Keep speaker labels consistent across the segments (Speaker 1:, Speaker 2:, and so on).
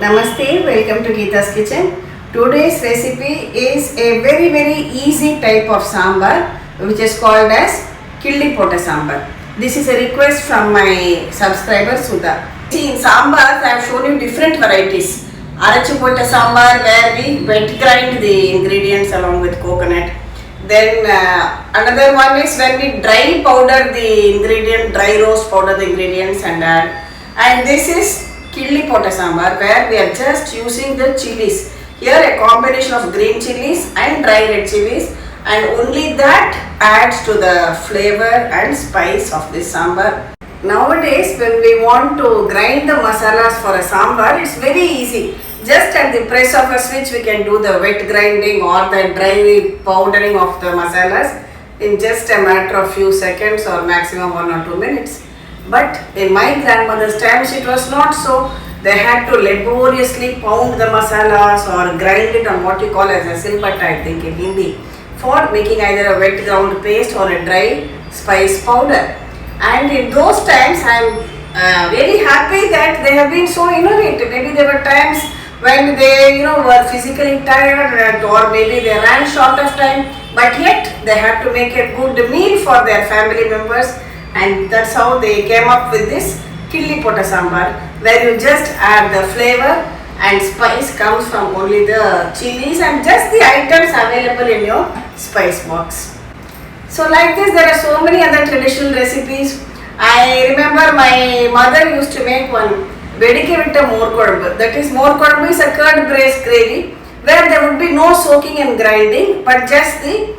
Speaker 1: Namaste, welcome to Geeta's Kitchen. Today's recipe is a very easy type of sambar which is called as Killi Pota Sambar. This is a request from my subscriber Sudha. See, in sambars I have shown you different varieties. Arachu Pota Sambar where we wet grind the ingredients along with coconut. Then another one is when we dry powder the ingredient, dry roast powder the ingredients and add. And this is Killi Pota Sambar where we are just using the chilies. Here a combination of green chilies and dry red chilies, and only that adds to the flavor and spice of this sambar. Nowadays when we want to grind the masalas for a sambar, it's very easy. Just at the press of a switch we can do the wet grinding or the dry powdering of the masalas in just a matter of few seconds or maximum 1 or 2 minutes. But in my grandmother's times it was not so. They had to laboriously pound the masalas or grind it on what you call as a silbatta, I think in Hindi, for making either a wet ground paste or a dry spice powder. And in those times I am really happy that they have been so innovative. Maybe there were times when they were physically tired or maybe they ran short of time, but yet they had to make a good meal for their family members, and that's how they came up with this Killi Pota Sambar, where you just add the flavor and spice comes from only the chilies and just the items available in your spice box. So like this there are so many other traditional recipes. I remember my mother used to make one Vedike Vitta More Kodambu. That is, More Kodambu is a curd braised gravy where there would be no soaking and grinding but just the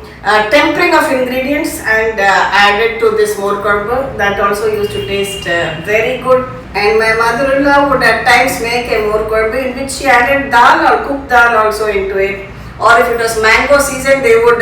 Speaker 1: tempering of ingredients and added to this More Kodambu. That also used to taste very good. And my mother-in-law would at times make a More Kodambu in which she added dal or cooked dal also into it. Or if it was mango season, they would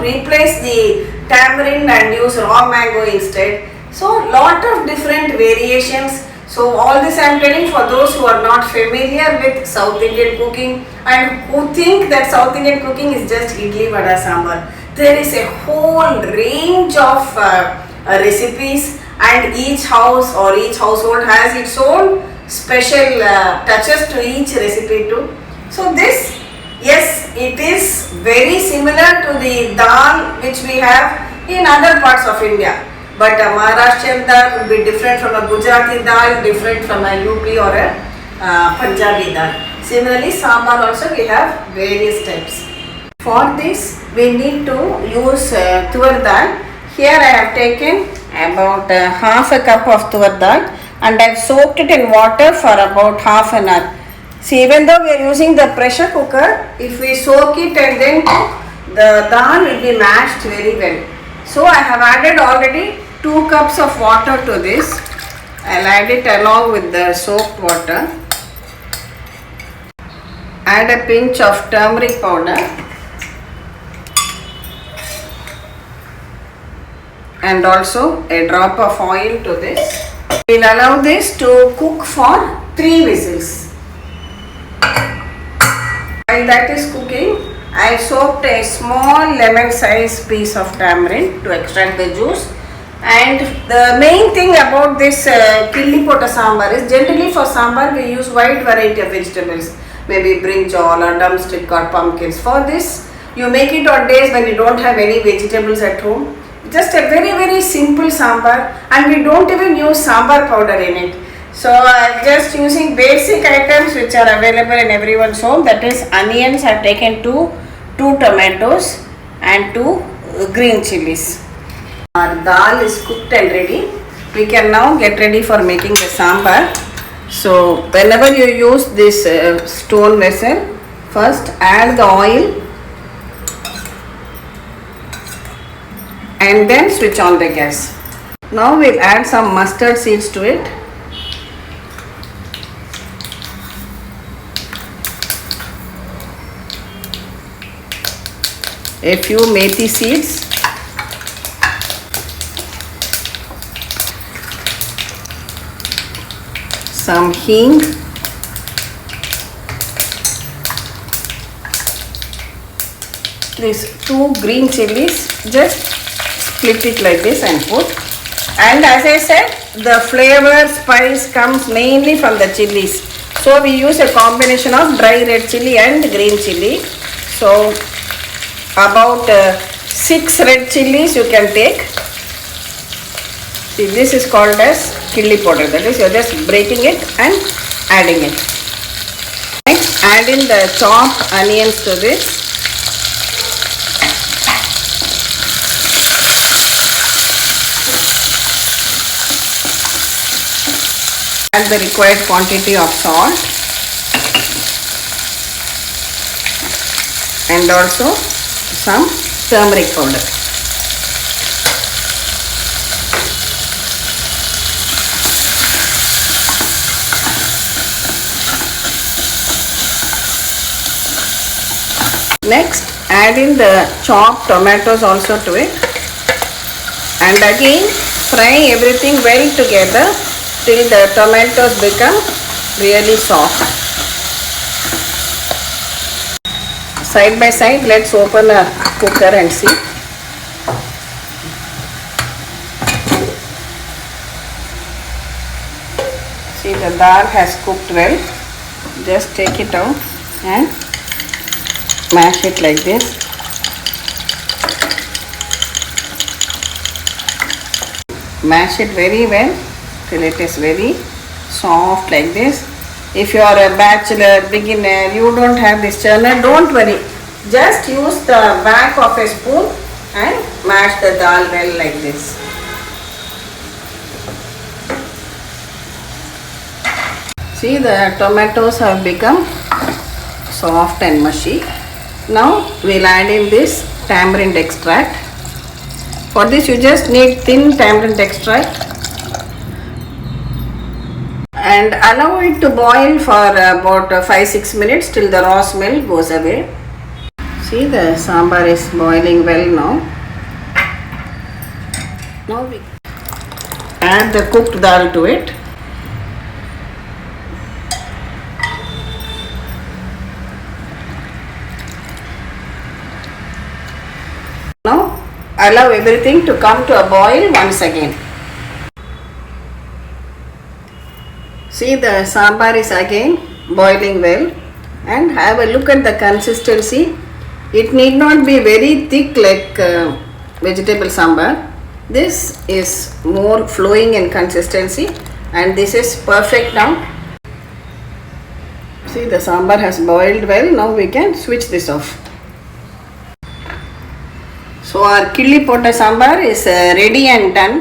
Speaker 1: replace the tamarind and use raw mango instead. So lot of different variations. So all this I am telling for those who are not familiar with South Indian cooking and who think that South Indian cooking is just idli vada sambar. There is a whole range of recipes, and each house or each household has its own special touches to each recipe too. So this, yes, it is very similar to the dal which we have in other parts of India. But a Maharashtrian dal would be different from a Gujarati dal, different from a UP or a Punjabi dal. Similarly, sambar also we have various types. For this, we need to use tur dal. Here I have taken about half a cup of tur dal and I have soaked it in water for about half an hour. See, even though we are using the pressure cooker, if we soak it and then cook, the dal will be mashed very well. So I have added already 2 cups of water to this. I'll add it along with the soaked water. Add a pinch of turmeric powder and also a drop of oil to this. We'll allow this to cook for 3 whistles. While that is cooking, I soaked a small lemon sized piece of tamarind to extract the juice. And the main thing about this Killi Pota Sambar is generally for sambar we use wide variety of vegetables, maybe brinjal or drumstick or pumpkins. For this you make it on days when you don't have any vegetables at home. Just a very simple sambar, and we don't even use sambar powder in it. So I am just using basic items which are available in everyone's home. That is, onions I have taken 2 tomatoes and 2 green chilies. Our dal is cooked and ready. We can now get ready for making the sambar. So whenever you use this stone vessel, first add the oil and then switch on the gas. Now we'll add some mustard seeds to it. A few methi seeds. Some hing. These 2 green chilies, just split it like this and put. And as I said, the flavor spice comes mainly from the chilies. So we use a combination of dry red chili and green chili. So about 6 red chilies you can take. See, this is called as chili powder. That is, you are just breaking it and adding it. Next, add in the chopped onions to this. Add the required quantity of salt and also some turmeric powder. Next, add in the chopped tomatoes also to it, and again fry everything well together till the tomatoes become really soft. Side by side, let's open a cooker and see. See, the dal has cooked well. Just take it out and mash it like this. Mash it very well till it is very soft like this. If you are a bachelor, beginner, you don't have this churner, don't worry. Just use the back of a spoon and mash the dal well like this. See, the tomatoes have become soft and mushy. Now we'll add in this tamarind extract. For this you just need thin tamarind extract and allow it to boil for about 5-6 minutes till the raw smell goes away. See, the sambar is boiling well now. Now we add the cooked dal to it. Now allow everything to come to a boil once again. See, the sambar is again boiling well, and have a look at the consistency. It need not be very thick like vegetable sambar. This is more flowing in consistency and this is perfect now. See, the sambar has boiled well. Now we can switch this off. So our killi pota sambar is ready and done.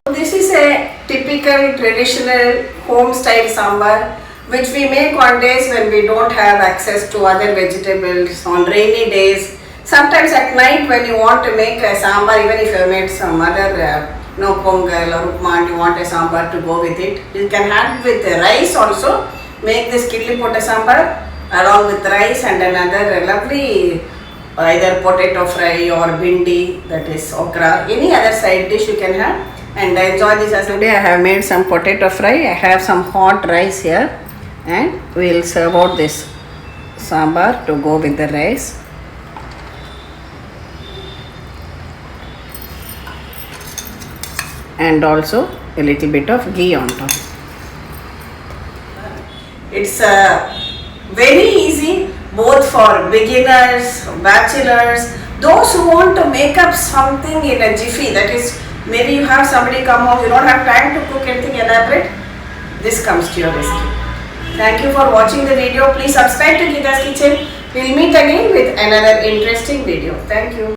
Speaker 1: This is a typical traditional home style sambar which we make on days when we don't have access to other vegetables, on rainy days. Sometimes at night when you want to make a sambar, even if you have made some other pongal or upma and you want a sambar to go with it, you can have with rice also. Make this killi pota sambar along with rice and another lovely either potato fry or bindi, that is okra, any other side dish you can have. And enjoy this. As today I have made some potato fry. I have some hot rice here and we will serve out this sambar to go with the rice. And also a little bit of ghee on top. It's very easy both for beginners, bachelors, those who want to make up something in a jiffy, that is, maybe you have somebody come home, you don't have time to cook anything elaborate, this comes to your rescue. Thank you for watching the video. Please subscribe to Geeta's Kitchen. We'll meet again with another interesting video. Thank you.